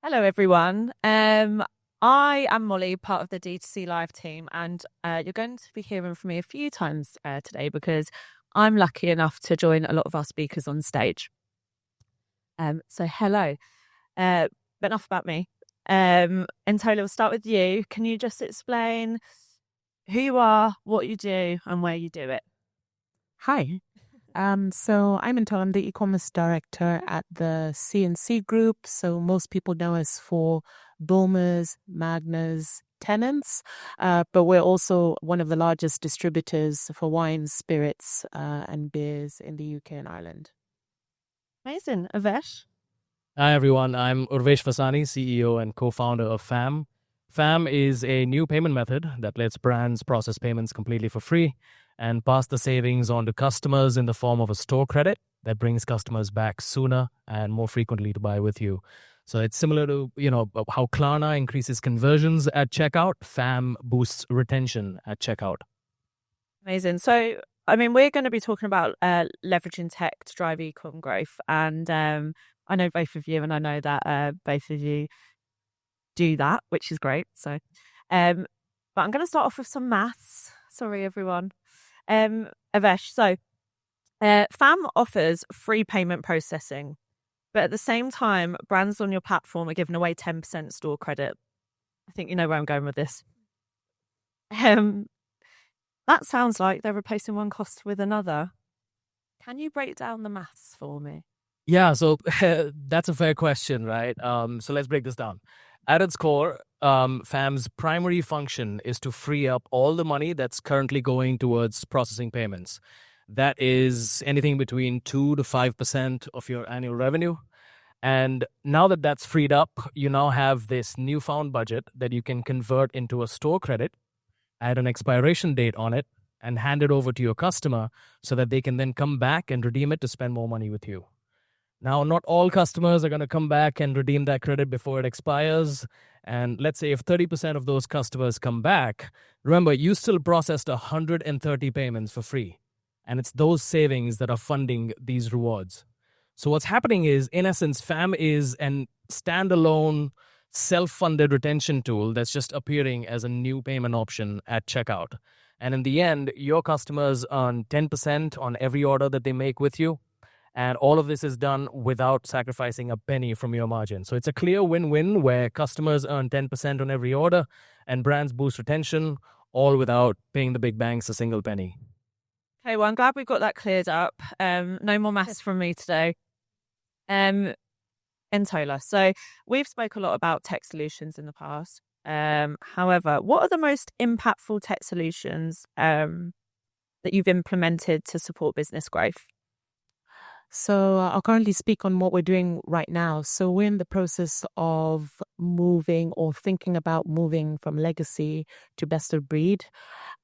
Hello, everyone. I am Molly, part of the DTC Live team, and you're going to be hearing from me a few times today because I'm lucky enough to join a lot of our speakers on stage. So hello, but enough about me. Antola, we'll start with you. Can you just explain who you are, what you do, and where you do it? Hi. So I'm Intel. I'm the e-commerce director at the C&C Group. So most people know us for Bulmers, Magners, tenants, but we're also one of the largest distributors for wines, spirits, and beers in the UK and Ireland. Amazing. Avesh? Hi everyone, I'm Urvesh Vasani, CEO and co-founder of FAM. FAM is a new payment method that lets brands process payments completely for free and pass the savings on to customers in the form of a store credit that brings customers back sooner and more frequently to buy with you. So it's similar to, how Klarna increases conversions at checkout, FAM boosts retention at checkout. Amazing. So, we're going to be talking about leveraging tech to drive eCom growth. And I know both of you, and I know that both of you do that, which is great. So, but I'm going to start off with some maths. Sorry, everyone. Avesh, so FAM offers free payment processing, but at the same time, brands on your platform are giving away 10% store credit. I think you know where I'm going with this. That sounds like they're replacing one cost with another. Can you break down the maths for me? Yeah, so that's a fair question, right? So let's break this down. At its core, FAM's primary function is to free up all the money that's currently going towards processing payments. That is anything between 2 to 5% of your annual revenue. And now that that's freed up, you now have this newfound budget that you can convert into a store credit, add an expiration date on it, and hand it over to your customer so that they can then come back and redeem it to spend more money with you. Now, not all customers are going to come back and redeem that credit before it expires. And let's say if 30% of those customers come back, remember, you still processed 130 payments for free. And it's those savings that are funding these rewards. So what's happening is, in essence, FAM is an standalone self-funded retention tool that's just appearing as a new payment option at checkout. And in the end, your customers earn 10% on every order that they make with you. And all of this is done without sacrificing a penny from your margin. So it's a clear win-win where customers earn 10% on every order and brands boost retention, all without paying the big banks a single penny. Okay, well, I'm glad we've got that cleared up. No more maths from me today. Entola. So we've spoke a lot about tech solutions in the past. However, what are the most impactful tech solutions that you've implemented to support business growth? So I'll currently speak on what we're doing right now. So we're in the process of moving or thinking about moving from legacy to best of breed.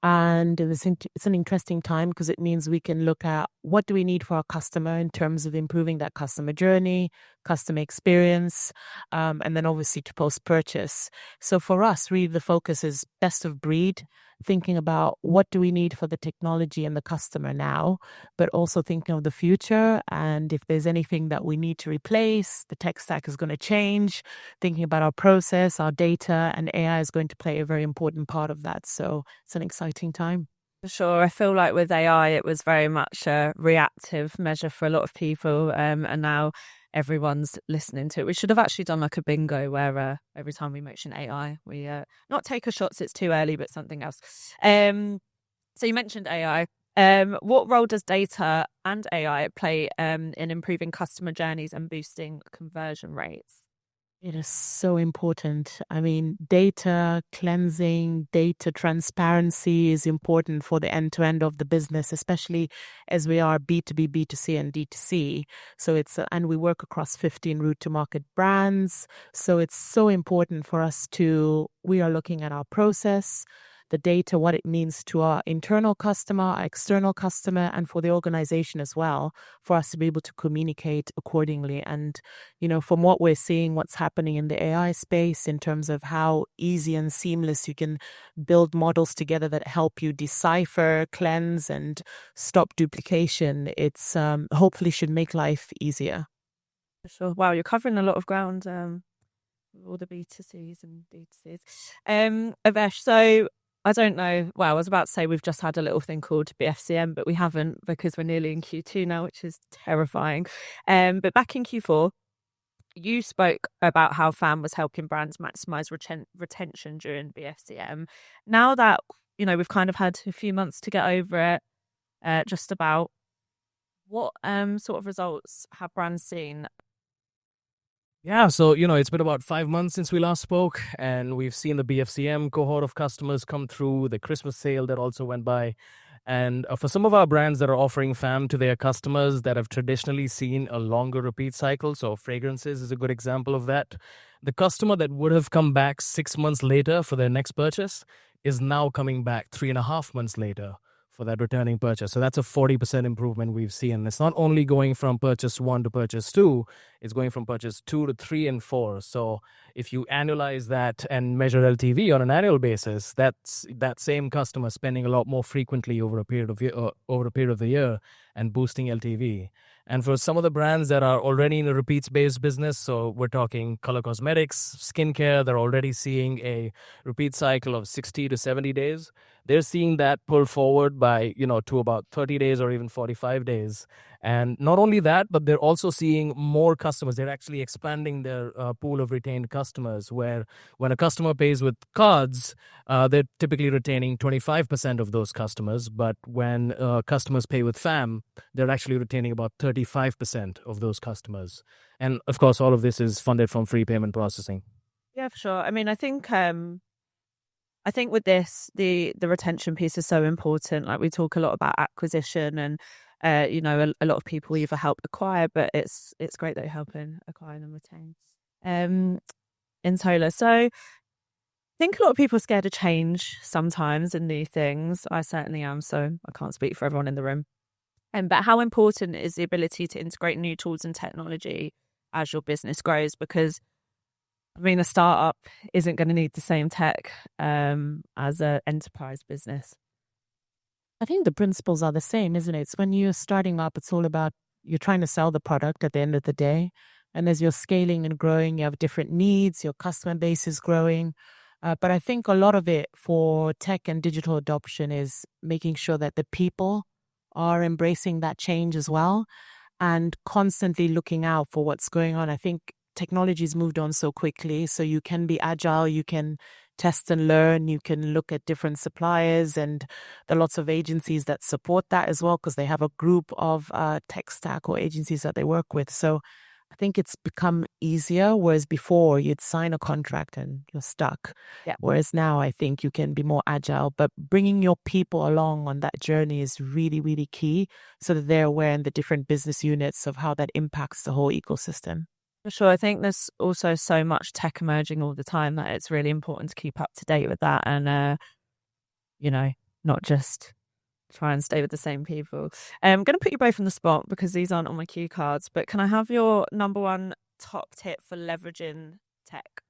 And it's an interesting time because it means we can look at what do we need for our customer in terms of improving that customer journey, customer experience, and then obviously to post-purchase. So for us, really the focus is best of breed, thinking about what do we need for the technology and the customer now, but also thinking of the future. And if there's anything that we need to replace, the tech stack is going to change, thinking about our process, our data, and AI is going to play a very important part of that. So it's an exciting time. For sure. I feel like with AI, it was very much a reactive measure for a lot of people. And now everyone's listening to it. We should have actually done like a bingo where every time we mention AI, we not take a shots, it's too early, but something else. So you mentioned AI. What role does data and AI play in improving customer journeys and boosting conversion rates? It is so important. I mean, data cleansing, data transparency is important for the end-to-end of the business, especially as we are B2B, B2C, and D2C. So and we work across 15 route to market brands. So it's so important for us we are looking at our process, the data, what it means to our internal customer, our external customer, and for the organization as well, for us to be able to communicate accordingly. And, from what we're seeing, what's happening in the AI space in terms of how easy and seamless you can build models together that help you decipher, cleanse, and stop duplication, it's hopefully should make life easier. For sure. Wow, you're covering a lot of ground all the B2Cs and D2Cs. Avesh, so I don't know. Well, I was about to say we've just had a little thing called BFCM, but we haven't because we're nearly in Q2 now, which is terrifying. But back in Q4, you spoke about how FAM was helping brands maximize retention during BFCM. Now that, we've kind of had a few months to get over it, just about, what sort of results have brands seen? Yeah, so, it's been about 5 months since we last spoke, and we've seen the BFCM cohort of customers come through, the Christmas sale that also went by. And for some of our brands that are offering FAM to their customers that have traditionally seen a longer repeat cycle, so fragrances is a good example of that. The customer that would have come back 6 months later for their next purchase is now coming back 3.5 months later for that returning purchase. So that's a 40% improvement we've seen. It's not only going from purchase 1 to purchase 2, it's going from purchase 2 to 3 and 4. So if you annualize that and measure LTV on an annual basis, that's that same customer spending a lot more frequently over a period of the year and boosting LTV. And for some of the brands that are already in a repeats-based business, so we're talking color cosmetics, skincare, they're already seeing a repeat cycle of 60 to 70 days. They're seeing that pull forward by, to about 30 days or even 45 days. And not only that, but they're also seeing more customers. They're actually expanding their pool of retained customers, where when a customer pays with cards, they're typically retaining 25% of those customers. But when customers pay with FAM, they're actually retaining about 35% of those customers. And of course, all of this is funded from free payment processing. Yeah, for sure. I mean, I think with this, the retention piece is so important. Like, we talk a lot about acquisition, and a lot of people either help acquire, but it's great that you're helping acquire and retain. In Tola, so I think a lot of people are scared of change sometimes and new things. I certainly am, so I can't speak for everyone in the room. But how important is the ability to integrate new tools and technology as your business grows? Because a startup isn't going to need the same tech as an enterprise business. I think the principles are the same, isn't it? It's when you're starting up, it's all about you're trying to sell the product at the end of the day. And as you're scaling and growing, you have different needs, your customer base is growing. But I think a lot of it for tech and digital adoption is making sure that the people are embracing that change as well and constantly looking out for what's going on. I think technology's moved on so quickly, so you can be agile, you can test and learn, you can look at different suppliers, and there are lots of agencies that support that as well because they have a group of tech stack or agencies that they work with. So I think it's become easier, whereas before you'd sign a contract and you're stuck. Yeah. Whereas now I think you can be more agile, but bringing your people along on that journey is really, really key so that they're aware in the different business units of how that impacts the whole ecosystem. For sure. I think there's also so much tech emerging all the time that it's really important to keep up to date with that and, not just try and stay with the same people. I'm going to put you both on the spot because these aren't on my cue cards, but can I have your number one top tip for leveraging tech?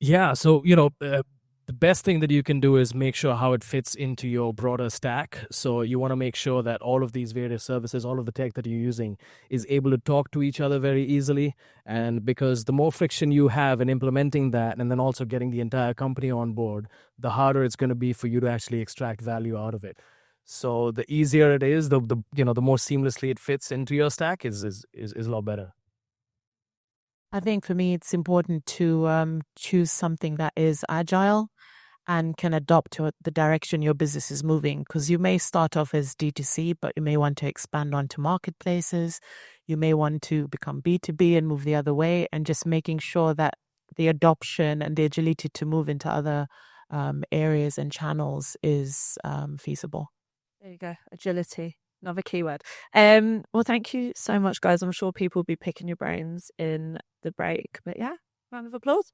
Yeah, so, the best thing that you can do is make sure how it fits into your broader stack. So you want to make sure that all of these various services, all of the tech that you're using is able to talk to each other very easily. And because the more friction you have in implementing that and then also getting the entire company on board, the harder it's going to be for you to actually extract value out of it. So the easier it is, the more seamlessly it fits into your stack is a lot better. I think for me, it's important to choose something that is agile and can adopt to the direction your business is moving. Because you may start off as D2C, but you may want to expand onto marketplaces. You may want to become B2B and move the other way, and just making sure that the adoption and the agility to move into other areas and channels is feasible. There you go. Agility. Another keyword. Well, thank you so much, guys. I'm sure people will be picking your brains in the break. But yeah, round of applause.